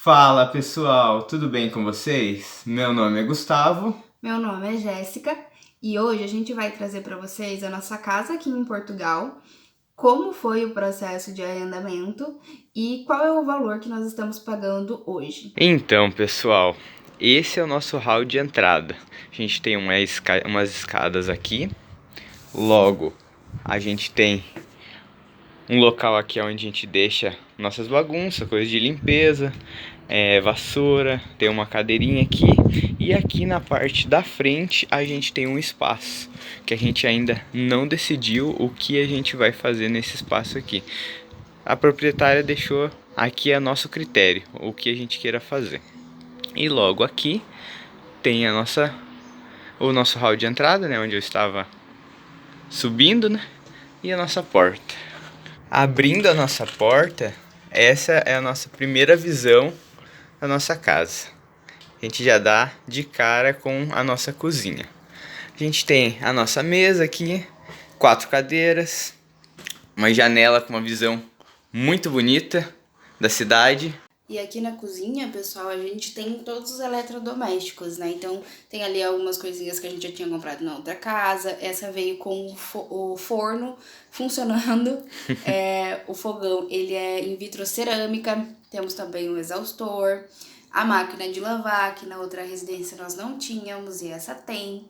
Fala pessoal, tudo bem com vocês? Meu nome é Gustavo. Meu nome é Jéssica e hoje a gente vai trazer para vocês a nossa casa aqui em Portugal, como foi o processo de arrendamento e qual é o valor que nós estamos pagando hoje. Então, pessoal, esse é o nosso hall de entrada. A gente tem umas escadas aqui. Logo, a gente tem um local aqui onde a gente deixa nossas bagunças, coisas de limpeza, vassoura, tem uma cadeirinha aqui. E aqui na parte da frente a gente tem um espaço que a gente ainda não decidiu o que a gente vai fazer nesse espaço aqui. A proprietária deixou aqui a nosso critério, o que a gente queira fazer. E logo aqui tem o nosso hall de entrada, né, onde eu estava subindo, né, e a nossa porta. Abrindo a nossa porta, essa é a nossa primeira visão da nossa casa. A gente já dá de cara com a nossa cozinha. A gente tem a nossa mesa aqui, 4 cadeiras, uma janela com uma visão muito bonita da cidade. E aqui na cozinha, pessoal, a gente tem todos os eletrodomésticos, né? Então, tem ali algumas coisinhas que a gente já tinha comprado na outra casa. Essa veio com o forno funcionando. O fogão, ele é em vitrocerâmica. Temos também um exaustor. A máquina de lavar, que na outra residência nós não tínhamos e essa tem.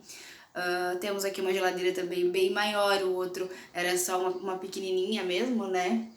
Temos aqui uma geladeira também bem maior, o outro era só uma pequenininha mesmo, né?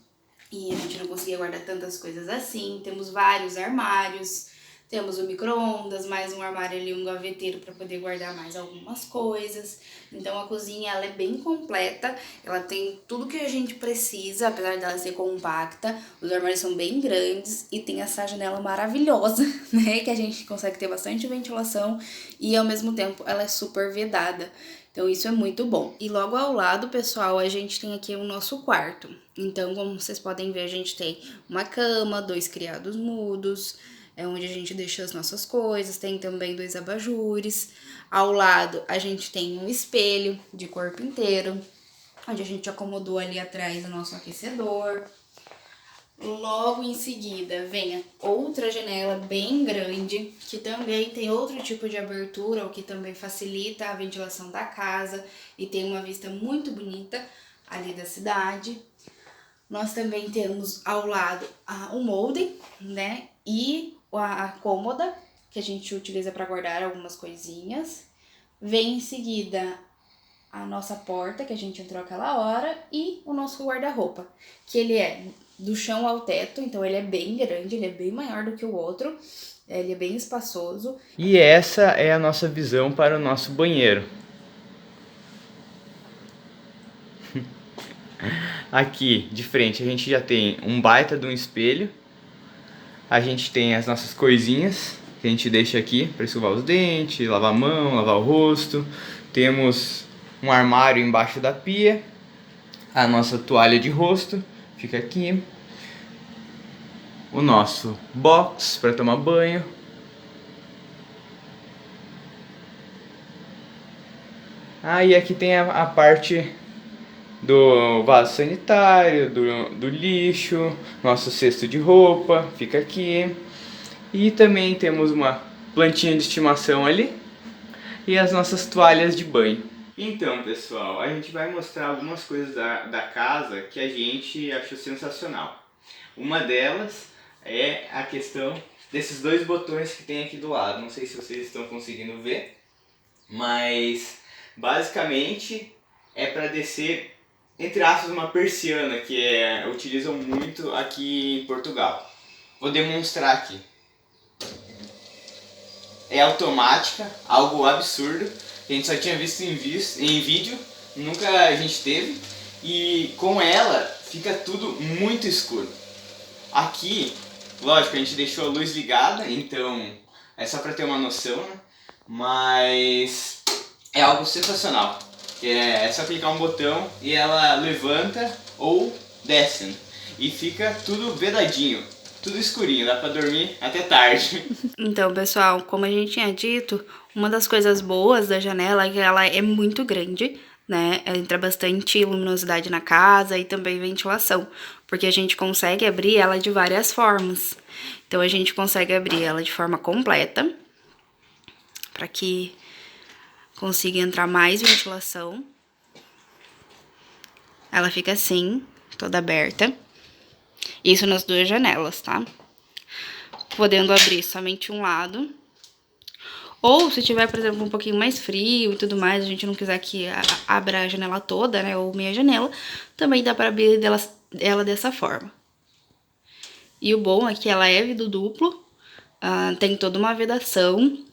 E a gente não conseguia guardar tantas coisas assim. Temos vários armários, temos o micro-ondas, mais um armário ali, um gaveteiro para poder guardar mais algumas coisas. Então a cozinha ela é bem completa, ela tem tudo que a gente precisa, apesar dela ser compacta. Os armários são bem grandes e tem essa janela maravilhosa, né? Que a gente consegue ter bastante ventilação e ao mesmo tempo ela é super vedada. Então isso é muito bom. E logo ao lado, pessoal, a gente tem aqui o nosso quarto. Então, como vocês podem ver, a gente tem uma cama, 2 criados mudos, é onde a gente deixa as nossas coisas, tem também 2 abajures. Ao lado, a gente tem um espelho de corpo inteiro, onde a gente acomodou ali atrás o nosso aquecedor. Logo em seguida vem outra janela bem grande, que também tem outro tipo de abertura, o que também facilita a ventilação da casa e tem uma vista muito bonita ali da cidade. Nós também temos ao lado um molde, né, e a cômoda, que a gente utiliza para guardar algumas coisinhas. Vem em seguida a nossa porta, que a gente entrou aquela hora, e o nosso guarda-roupa, que ele é do chão ao teto, então ele é bem grande, ele é bem maior do que o outro, ele é bem espaçoso. E essa é a nossa visão para o nosso banheiro. Aqui de frente a gente já tem um baita de um espelho. A gente tem as nossas coisinhas que a gente deixa aqui para escovar os dentes, lavar a mão, lavar o rosto. Temos um armário embaixo da pia. A nossa toalha de rosto fica aqui. O nosso box para tomar banho. E aqui tem a parte do vaso sanitário, do lixo, nosso cesto de roupa fica aqui. E também temos uma plantinha de estimação ali e as nossas toalhas de banho. Então, pessoal, a gente vai mostrar algumas coisas da casa que a gente achou sensacional. Uma delas é a questão desses 2 botões que tem aqui do lado. Não sei se vocês estão conseguindo ver, mas basicamente é para descer, entre aspas, uma persiana que utilizam muito aqui em Portugal. Vou demonstrar aqui. É automática, algo absurdo. A gente só tinha visto em vídeo, nunca a gente teve. E com ela fica tudo muito escuro. Aqui, lógico, a gente deixou a luz ligada, então é só para ter uma noção, né? Mas é algo sensacional. É só clicar um botão e ela levanta ou desce. E fica tudo vedadinho, tudo escurinho, dá pra dormir até tarde. Então, pessoal, como a gente tinha dito, uma das coisas boas da janela é que ela é muito grande, né? Entra bastante luminosidade na casa e também ventilação, porque a gente consegue abrir ela de várias formas. Então a gente consegue abrir ela de forma completa, para que consiga entrar mais ventilação. Ela fica assim, toda aberta. Isso nas duas janelas, tá? Podendo abrir somente um lado. Ou se tiver, por exemplo, um pouquinho mais frio e tudo mais, a gente não quiser que abra a janela toda, né, ou meia janela, também dá para abrir ela dessa forma. E o bom é que ela é vidro duplo, tem toda uma vedação,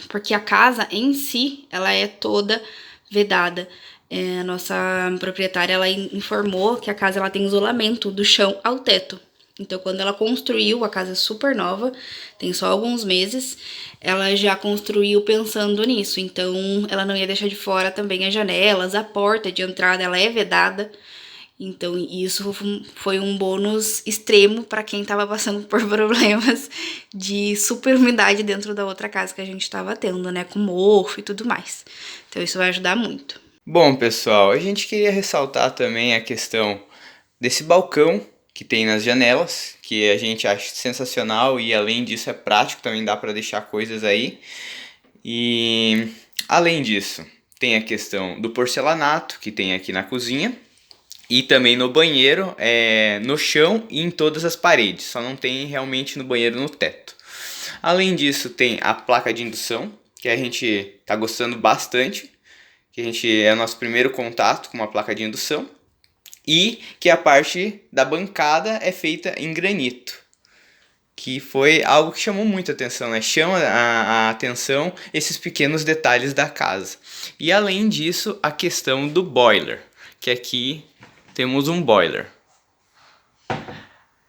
porque a casa em si, ela é toda vedada. A nossa proprietária, ela informou que a casa ela tem isolamento do chão ao teto. Então, quando ela construiu, a casa é super nova, tem só alguns meses, ela já construiu pensando nisso. Então, ela não ia deixar de fora também as janelas, a porta de entrada, ela é vedada. Então, isso foi um bônus extremo para quem estava passando por problemas de super umidade dentro da outra casa que a gente estava tendo, né? Com mofo e tudo mais. Então, isso vai ajudar muito. Bom, pessoal, a gente queria ressaltar também a questão desse balcão que tem nas janelas, que a gente acha sensacional e além disso é prático, também dá para deixar coisas aí. E além disso, tem a questão do porcelanato que tem aqui na cozinha e também no banheiro, no chão e em todas as paredes, só não tem realmente no banheiro no teto. Além disso, tem a placa de indução, que a gente tá gostando bastante, que a gente é o nosso primeiro contato com uma placa de indução. E que a parte da bancada é feita em granito, que foi algo que chamou muita atenção, né? Chama a atenção esses pequenos detalhes da casa. E além disso, a questão do boiler, que aqui temos um boiler.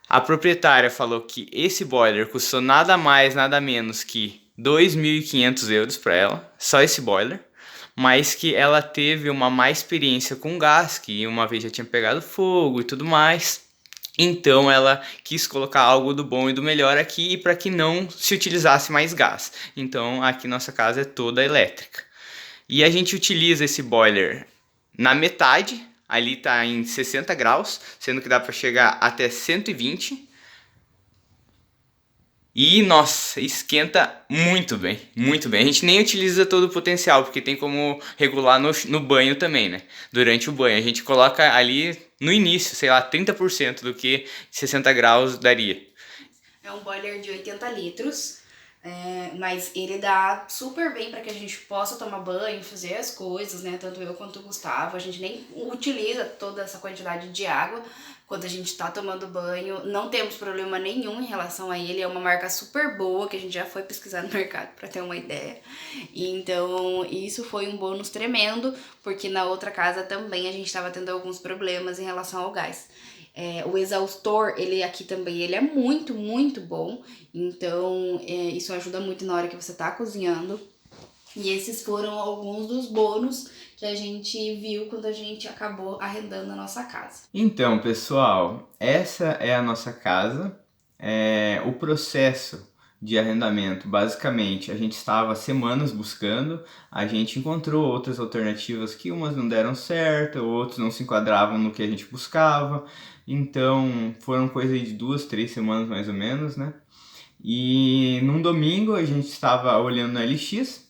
A proprietária falou que esse boiler custou nada mais, nada menos que 2.500 euros para ela, só esse boiler. Mas que ela teve uma má experiência com gás, que uma vez já tinha pegado fogo e tudo mais. Então ela quis colocar algo do bom e do melhor aqui para que não se utilizasse mais gás. Então aqui nossa casa é toda elétrica. E a gente utiliza esse boiler na metade, ali está em 60 graus, sendo que dá para chegar até 120. E, nossa, esquenta muito bem, muito bem. A gente nem utiliza todo o potencial, porque tem como regular no banho também, né? Durante o banho. A gente coloca ali no início, sei lá, 30% do que 60 graus daria. É um boiler de 80 litros, mas ele dá super bem para que a gente possa tomar banho, fazer as coisas, né? Tanto eu quanto o Gustavo. A gente nem utiliza toda essa quantidade de água quando a gente tá tomando banho. Não temos problema nenhum em relação a ele. É uma marca super boa que a gente já foi pesquisar no mercado para ter uma ideia. E então, isso foi um bônus tremendo, porque na outra casa também a gente tava tendo alguns problemas em relação ao gás. O exaustor, ele aqui também, ele é muito, muito bom. Então, isso ajuda muito na hora que você tá cozinhando. E esses foram alguns dos bônus que a gente viu quando a gente acabou arrendando a nossa casa. Então, pessoal, essa é a nossa casa. O processo de arrendamento, basicamente, a gente estava semanas buscando, a gente encontrou outras alternativas que umas não deram certo, outras não se enquadravam no que a gente buscava. Então, foram coisa de 2, 3 semanas mais ou menos, né? E num domingo a gente estava olhando no LX,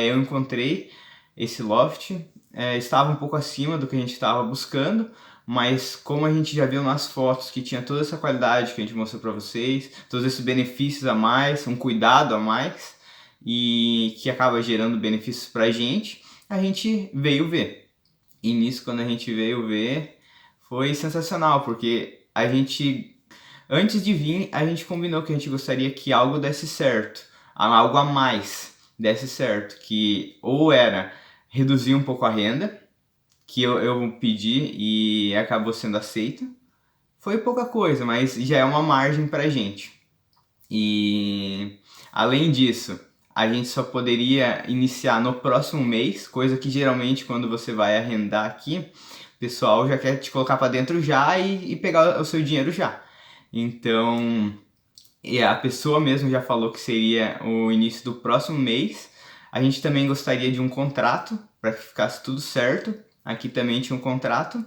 eu encontrei esse loft, estava um pouco acima do que a gente estava buscando, mas como a gente já viu nas fotos que tinha toda essa qualidade que a gente mostrou para vocês, todos esses benefícios a mais, um cuidado a mais, e que acaba gerando benefícios pra gente, a gente veio ver. E nisso, quando a gente veio ver, foi sensacional, porque a gente, antes de vir, a gente combinou que a gente gostaria que algo desse certo, algo a mais desse certo, que ou era reduzir um pouco a renda, que eu pedi e acabou sendo aceito. Foi pouca coisa, mas já é uma margem pra gente. E além disso, a gente só poderia iniciar no próximo mês, coisa que geralmente quando você vai arrendar aqui, o pessoal já quer te colocar para dentro já e pegar o seu dinheiro já. Então, a pessoa mesmo já falou que seria o início do próximo mês. A gente também gostaria de um contrato para que ficasse tudo certo. Aqui também tinha um contrato.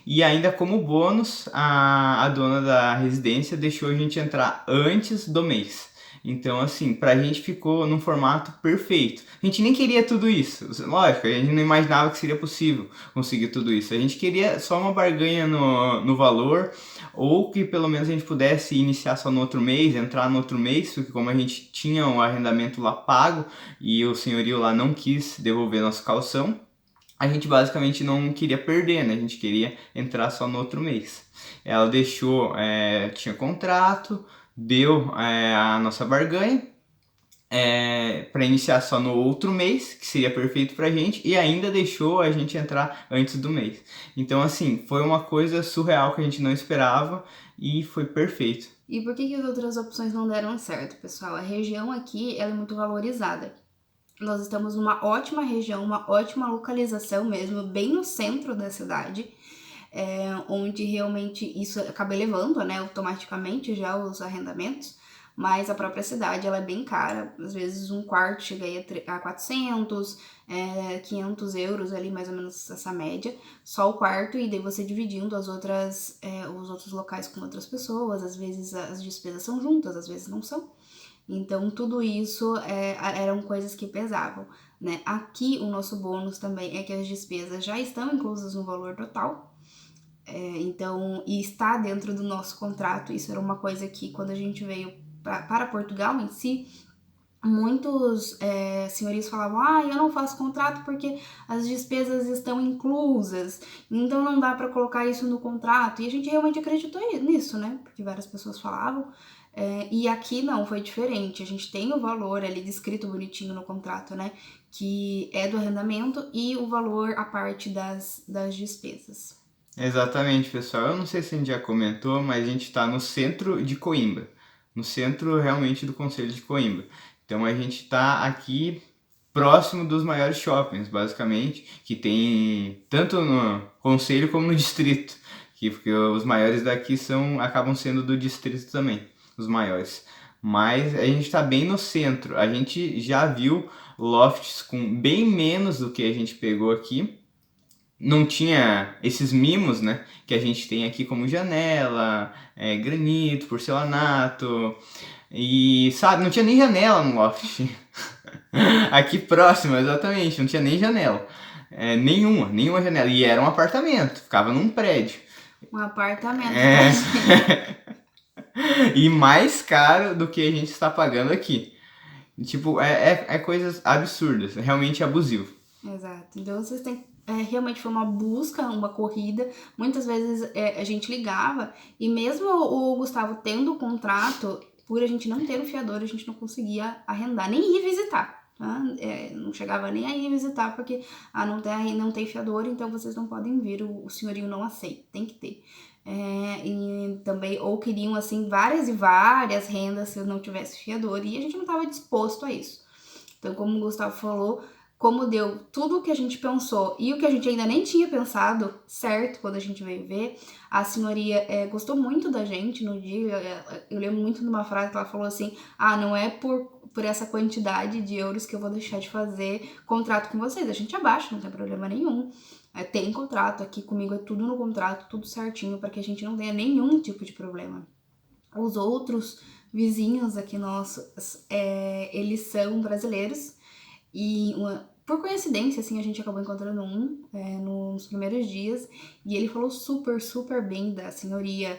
E ainda como bônus, a dona da residência deixou a gente entrar antes do mês. Então, assim, pra gente ficou num formato perfeito. A gente nem queria tudo isso. Lógico, a gente não imaginava que seria possível conseguir tudo isso. A gente queria só uma barganha no valor, ou que pelo menos a gente pudesse iniciar só no outro mês, entrar no outro mês, porque como a gente tinha o arrendamento lá pago e o senhorio lá não quis devolver nossa calção, a gente basicamente não queria perder, né? A gente queria entrar só no outro mês. Ela deixou, tinha contrato, deu a nossa barganha para iniciar só no outro mês, que seria perfeito pra gente, e ainda deixou a gente entrar antes do mês. Então, assim, foi uma coisa surreal que a gente não esperava e foi perfeito. E por que as outras opções não deram certo, pessoal? A região aqui ela é muito valorizada. Nós estamos numa ótima região, uma ótima localização mesmo, bem no centro da cidade, onde realmente isso acaba elevando, né, automaticamente já os arrendamentos, mas a própria cidade ela é bem cara, às vezes um quarto chega aí a 400, 500 euros ali, mais ou menos essa média, só o quarto, e daí você dividindo os outros locais com outras pessoas, às vezes as despesas são juntas, às vezes não são. Então, tudo isso eram coisas que pesavam, né? Aqui, o nosso bônus também é que as despesas já estão inclusas no valor total, então, e está dentro do nosso contrato. Isso era uma coisa que, quando a gente veio para Portugal em si, muitos senhorios falavam, eu não faço contrato porque as despesas estão inclusas, então não dá para colocar isso no contrato. E a gente realmente acreditou nisso, né? Porque várias pessoas falavam. E aqui não, foi diferente. A gente tem o valor ali descrito bonitinho no contrato, né? Que é do arrendamento e o valor a parte das despesas. Exatamente, pessoal. Eu não sei se a gente já comentou, mas a gente está no centro de Coimbra. No centro realmente do Conselho de Coimbra. Então a gente está aqui próximo dos maiores shoppings, basicamente, que tem tanto no concelho como no distrito, porque os maiores daqui acabam sendo do distrito também, os maiores. Mas a gente está bem no centro. A gente já viu lofts com bem menos do que a gente pegou aqui. Não tinha esses mimos, né, que a gente tem aqui, como janela, granito, porcelanato, e sabe, não tinha nem janela no loft. Aqui próximo, exatamente, não tinha nem janela. Nenhuma janela. E era um apartamento, ficava num prédio. Um apartamento. E mais caro do que a gente está pagando aqui. Tipo, é coisas absurdas, realmente abusivo. Exato. Então vocês têm. Realmente foi uma busca, uma corrida. Muitas vezes a gente ligava e mesmo o Gustavo tendo o contrato, por a gente não ter o fiador, a gente não conseguia arrendar, nem ir visitar. Tá? Não chegava nem a ir visitar porque não tem fiador, então vocês não podem vir, o senhorio não aceita, tem que ter. E também, ou queriam assim várias e várias rendas se eu não tivesse fiador, e a gente não estava disposto a isso. Então, como o Gustavo falou, como deu tudo o que a gente pensou e o que a gente ainda nem tinha pensado certo quando a gente veio ver, a senhoria gostou muito da gente no dia. Eu lembro muito de uma frase que ela falou assim, não é por essa quantidade de euros que eu vou deixar de fazer contrato com vocês, a gente abaixa, não tem problema nenhum. Tem contrato, aqui comigo é tudo no contrato, tudo certinho, para que a gente não tenha nenhum tipo de problema. Os outros vizinhos aqui nossos, eles são brasileiros, e por coincidência, assim, a gente acabou encontrando nos primeiros dias, e ele falou super, super bem da senhoria,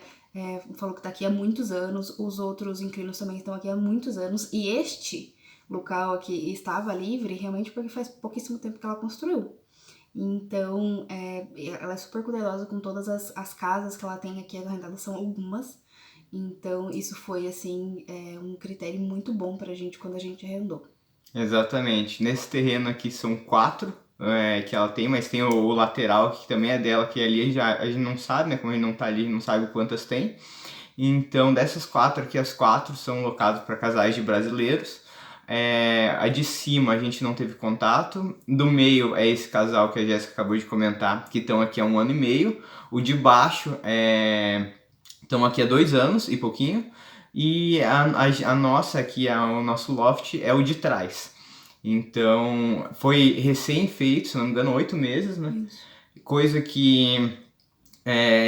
falou que tá aqui há muitos anos, os outros inquilinos também estão aqui há muitos anos, e este local aqui estava livre realmente porque faz pouquíssimo tempo que ela construiu. Então, ela é super cuidadosa com todas as casas que ela tem aqui arrendadas, são algumas. Então, isso foi, assim, um critério muito bom pra gente quando a gente arrendou. Exatamente. Nesse terreno aqui são 4 que ela tem, mas tem o lateral que também é dela, que ali a gente não sabe, né? Como a gente não tá ali, a gente não sabe quantas tem. Então, dessas 4 aqui, as 4 são locadas para casais de brasileiros. A de cima a gente não teve contato. Do meio é esse casal que a Jéssica acabou de comentar, que estão aqui há 1 ano e meio. O de baixo estão aqui há 2 anos e pouquinho. E a nossa aqui, o nosso loft, é o de trás. Então, foi recém-feito, se não me engano, 8 meses, né? Isso. Coisa que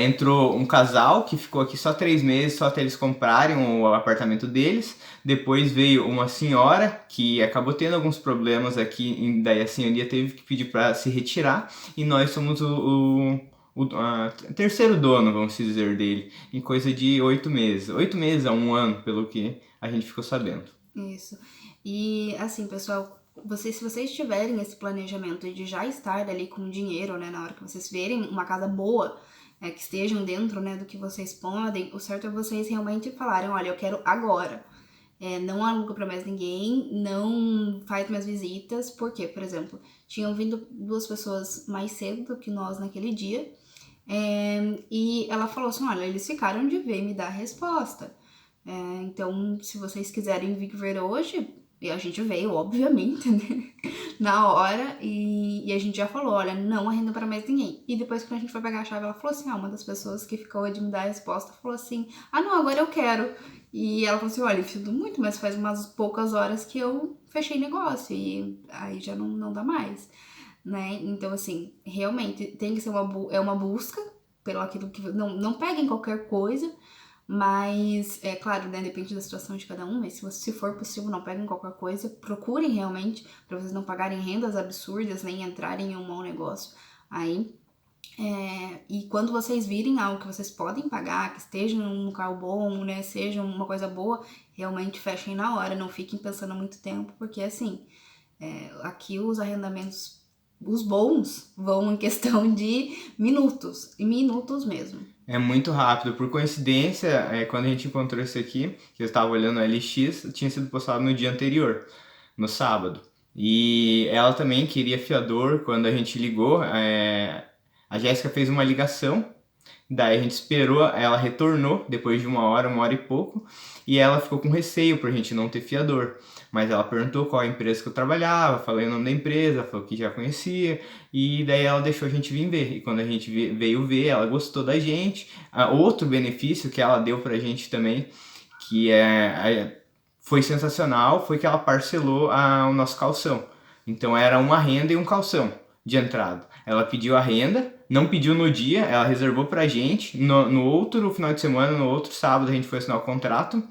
entrou um casal que ficou aqui só 3 meses, só até eles comprarem o apartamento deles. Depois veio uma senhora que acabou tendo alguns problemas aqui, e daí a senhoria teve que pedir para se retirar. E nós somos o terceiro dono, vamos dizer, dele, em coisa de 8 meses. 8 meses a 1 ano, pelo que a gente ficou sabendo. Isso. E assim, pessoal, se vocês tiverem esse planejamento de já estar ali com dinheiro, né, na hora que vocês verem uma casa boa, que estejam dentro, né, do que vocês podem, o certo é vocês realmente falarem, olha, eu quero agora. Não aluga pra mais ninguém, não faz mais visitas, porque, por exemplo, tinham vindo 2 pessoas mais cedo do que nós naquele dia, e ela falou assim, olha, eles ficaram de ver e me dar a resposta. Então, se vocês quiserem vir ver hoje, e a gente veio, obviamente, né? Na hora, e a gente já falou, olha, não arrenda para mais ninguém. E depois, quando a gente foi pegar a chave, ela falou assim, uma das pessoas que ficou de me dar a resposta falou assim, não, agora eu quero. E ela falou assim, olha, eu sinto muito, mas faz umas poucas horas que eu fechei negócio, e aí já não dá mais, né? Então, assim, realmente, tem que ser uma busca pelo aquilo que... Não peguem qualquer coisa, mas, é claro, né, depende da situação de cada um, mas se for possível, não peguem qualquer coisa, procurem realmente, para vocês não pagarem rendas absurdas, nem entrarem em um mau negócio aí. E quando vocês virem algo que vocês podem pagar, que esteja num local bom, né, seja uma coisa boa, realmente fechem na hora, não fiquem pensando muito tempo, porque assim, aqui os arrendamentos, os bons, vão em questão de minutos, e minutos mesmo. É muito rápido. Por coincidência, quando a gente encontrou esse aqui, que eu estava olhando o LX, tinha sido postado no dia anterior, no sábado. E ela também queria fiador. Quando a gente ligou, a Jéssica fez uma ligação, daí a gente esperou, ela retornou depois de 1 hora e pouco, e ela ficou com receio por a gente não ter fiador. Mas ela perguntou qual a empresa que eu trabalhava, falei o nome da empresa, falou que já conhecia, e daí ela deixou a gente vir ver. E quando a gente veio ver, ela gostou da gente. Outro benefício que ela deu pra gente também, que foi sensacional, foi que ela parcelou o nosso calção. Então era uma renda e um calção de entrada. Ela pediu a renda, não pediu no dia, ela reservou pra gente. No outro final de semana, no outro sábado, a gente foi assinar o contrato.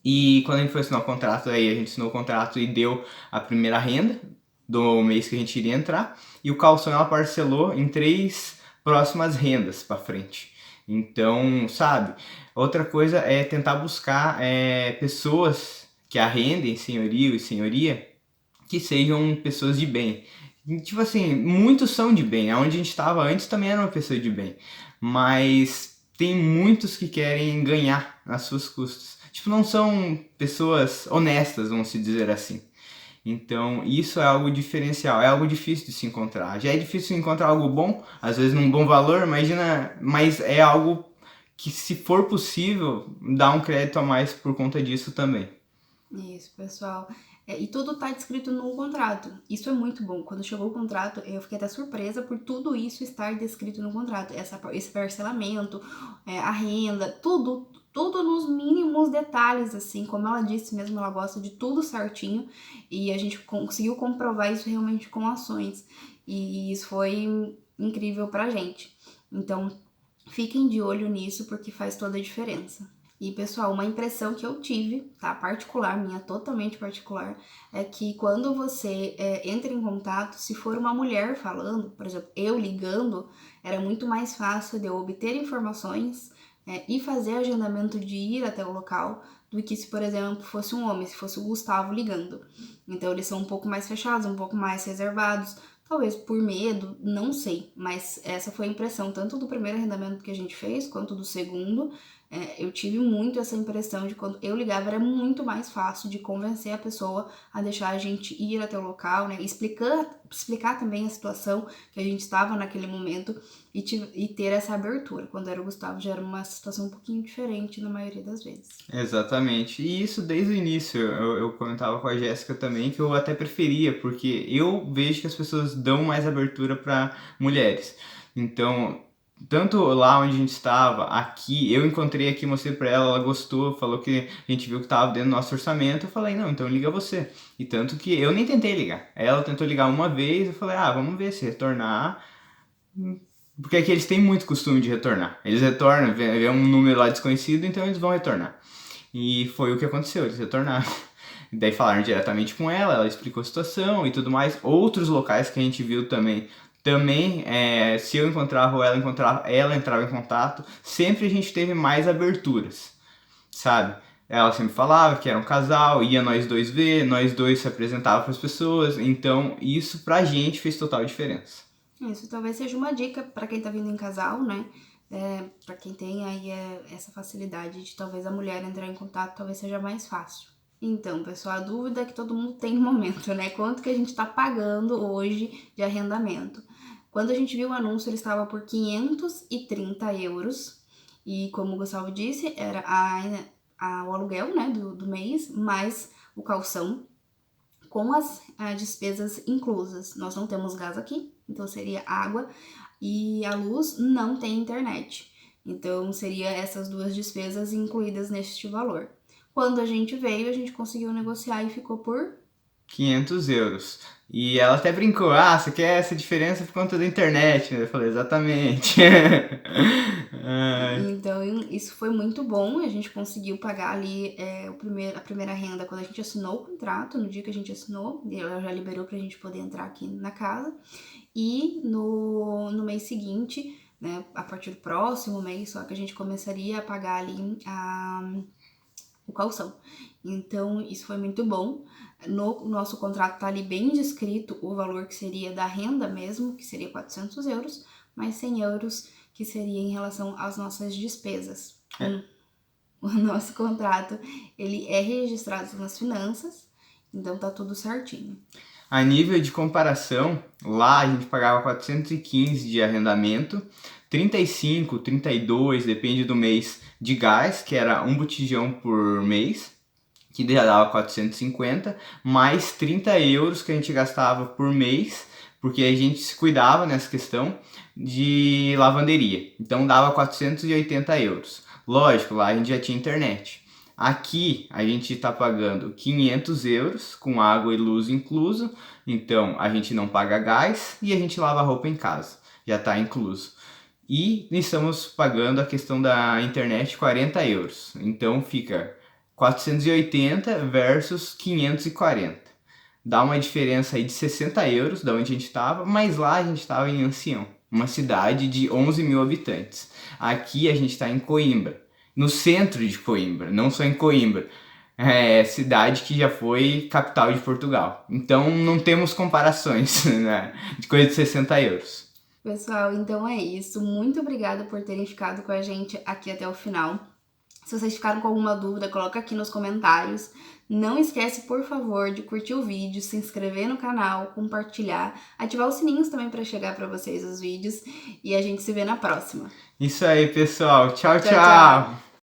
E quando a gente foi assinar o contrato, aí a gente assinou o contrato e deu a primeira renda do mês que a gente iria entrar. E o calção ela parcelou em 3 próximas rendas para frente. Então, sabe? Outra coisa é tentar buscar pessoas que arrendem senhorio e senhoria que sejam pessoas de bem. Tipo assim, muitos são de bem. Onde a gente estava antes também era uma pessoa de bem. Mas tem muitos que querem ganhar às suas custas. Tipo, não são pessoas honestas, vamos se dizer assim. Então, isso é algo diferencial, é algo difícil de se encontrar. Já é difícil encontrar algo bom, às vezes num bom valor, imagina, mas é algo que, se for possível, dá um crédito a mais por conta disso também. Isso, pessoal. E tudo tá descrito no contrato. Isso é muito bom. Quando chegou o contrato, eu fiquei até surpresa por tudo isso estar descrito no contrato. Esse parcelamento, a renda, tudo nos mínimos detalhes, assim. Como ela disse mesmo, ela gosta de tudo certinho. E a gente conseguiu comprovar isso realmente com ações. E isso foi incrível pra gente. Então, fiquem de olho nisso, porque faz toda a diferença. E, pessoal, uma impressão que eu tive, tá? Particular, minha totalmente particular, é que quando você entra em contato, se for uma mulher falando, por exemplo, eu ligando, era muito mais fácil de eu obter informações e fazer agendamento de ir até o local do que se, por exemplo, fosse um homem, se fosse o Gustavo ligando. Então, eles são um pouco mais fechados, um pouco mais reservados, talvez por medo, não sei, mas essa foi a impressão tanto do primeiro arrendamento que a gente fez, quanto do segundo. Eu tive muito essa impressão de quando eu ligava era muito mais fácil de convencer a pessoa a deixar a gente ir até o local, né? Explicar também a situação que a gente estava naquele momento e ter essa abertura. Quando era o Gustavo já era uma situação um pouquinho diferente na maioria das vezes. Exatamente. E isso desde o início. Eu comentava com a Jéssica também que eu até preferia, porque eu vejo que as pessoas dão mais abertura para mulheres. Então, tanto lá onde a gente estava, aqui, eu encontrei aqui, mostrei pra ela, ela gostou, falou que a gente viu que tava dentro do nosso orçamento, eu falei, não, então liga você. E tanto que eu nem tentei ligar. Ela tentou ligar uma vez, eu falei, vamos ver se retornar. Porque aqui eles têm muito costume de retornar. Eles retornam, vê um número lá desconhecido, então eles vão retornar. E foi o que aconteceu, eles retornaram. Daí falaram diretamente com ela explicou a situação e tudo mais. Outros locais que a gente viu também, se eu encontrava ou ela encontrava, ela entrava em contato, sempre a gente teve mais aberturas, sabe? Ela sempre falava que era um casal, ia nós dois ver, nós dois se apresentavam para as pessoas, então isso pra gente fez total diferença. Isso talvez seja uma dica para quem tá vindo em casal, né? Para quem tem aí essa facilidade de talvez a mulher entrar em contato, talvez seja mais fácil. Então, pessoal, a dúvida que todo mundo tem no momento, né? Quanto que a gente tá pagando hoje de arrendamento? Quando a gente viu o anúncio, ele estava por 530 euros. E como o Gustavo disse, era o aluguel, né, do mês, mais o calção, com as despesas inclusas. Nós não temos gás aqui, então seria água, e a luz não tem internet. Então, seria essas duas despesas incluídas neste valor. Quando a gente veio, a gente conseguiu negociar e ficou por 500 euros. E ela até brincou, você quer essa diferença por conta da internet, né? Eu falei, exatamente. Então, isso foi muito bom. A gente conseguiu pagar ali a primeira renda quando a gente assinou o contrato, no dia que a gente assinou, e ela já liberou pra gente poder entrar aqui na casa. E no mês seguinte, né, a partir do próximo mês, só que a gente começaria a pagar ali o calção. Então, isso foi muito bom. No nosso contrato tá ali bem descrito o valor que seria da renda mesmo, que seria 400 euros, mais 100 euros que seria em relação às nossas despesas. O nosso contrato, ele é registrado nas finanças, então tá tudo certinho. A nível de comparação, lá a gente pagava 415 de arrendamento, 35, 32, depende do mês, de gás, que era um botijão por mês, que já dava 450, mais 30 euros que a gente gastava por mês, porque a gente se cuidava nessa questão de lavanderia. Então dava 480 euros. Lógico, lá a gente já tinha internet. Aqui a gente está pagando 500 euros com água e luz incluso, então a gente não paga gás e a gente lava a roupa em casa, já está incluso. E estamos pagando a questão da internet 40 euros, então fica 480 versus 540. Dá uma diferença aí de 60 euros da onde a gente estava, mas lá a gente estava em Ancião, uma cidade de 11 mil habitantes. Aqui a gente está em Coimbra, no centro de Coimbra, não só em Coimbra. É cidade que já foi capital de Portugal. Então não temos comparações, né, de coisa de 60 euros. Pessoal, então é isso. Muito obrigada por terem ficado com a gente aqui até o final. Se vocês ficaram com alguma dúvida, coloca aqui nos comentários. Não esquece, por favor, de curtir o vídeo, se inscrever no canal, compartilhar, ativar os sininhos também para chegar para vocês os vídeos. E a gente se vê na próxima. Isso aí, pessoal. Tchau, Tchau, tchau. tchau.